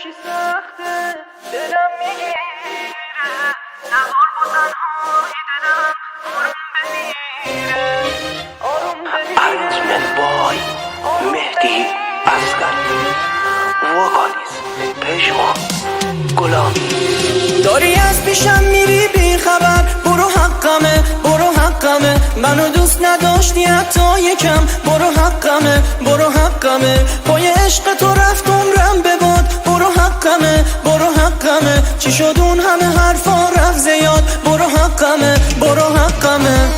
نباشی سخته دلم میگیره نهار با تنهایی دلم آروم بمیره Arrangement boy مهدی اصغر وکالیست پژمان غلامی. داری از پیشم میری بی خبر، برو حقمه برو حقمه، منو دوست نداشتی حتی یکم، برو حقمه برو حقمه، پای عشق تو رفت عمرم به باد، برو حقمه برو حقمه، چی شد اون همه حرفا رفت زیاد، برو حقمه برو حقمه.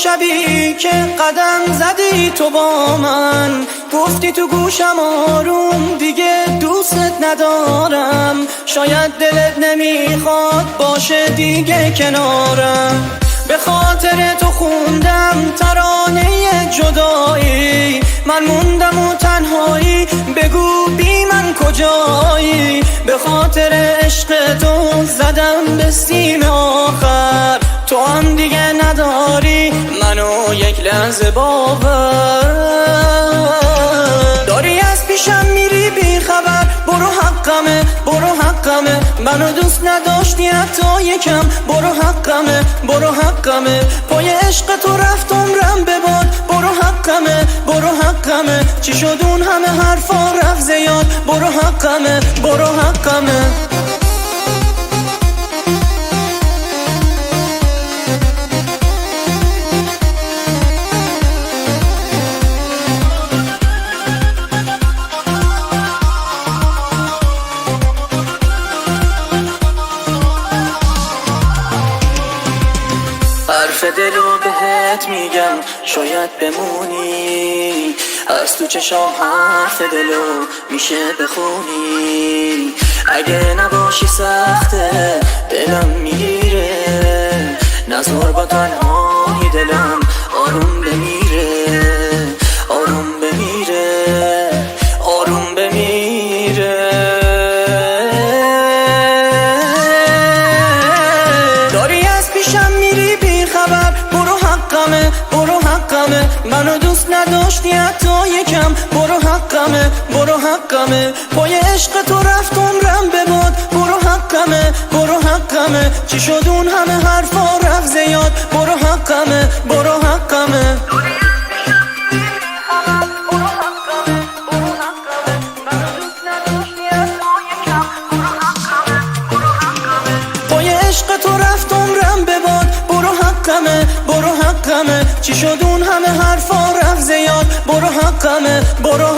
شبی که قدم زدی تو با من، گفتی تو گوشم آروم دیگه دوستت ندارم، شاید دلت نمیخواد باشه دیگه کنارم، به خاطر تو خوندم ترانه جدایی، من موندم و تنهایی بگو بی من کجایی، به خاطر عشق تو زدم به سیم آخر، تو هم دیگه نداری منو یک لحظه باور، داری از پیشم میری بی خبر، برو حقمه برو حقمه، منو دوست نداشتی حتی یکم، برو حقمه برو حقمه، پای عشق تو رفت عمرم به باد، برو حقمه برو حقمه، چی شد اون همه حرفا رفت زیاد، برو حقمه برو حقمه. حرف دلو بهت میگم شاید بمونی، از تو چشام حرف دلو میشه بخونی، اگه نباشی سخته دلم میگیره، نذار با تنهایی دلم آروم بمیره آروم بمیره آروم بمیره. داری از پیشم میری بی خبر، برو حقمه برو حقمه، منو دوست نداشتی حتی یکم، برو حقمه برو حقمه، پای عشق تو رفت عمرم به باد، برو حقمه برو حقمه، چی شد اون همه حرفا رفت زیاد، برو حقمه برو حقمه. پای عشق تو رفت عمرم به باد، برو حقمه برو حقمه، چی شد اون همه حرفا رفت زیاد، برو حقمه برو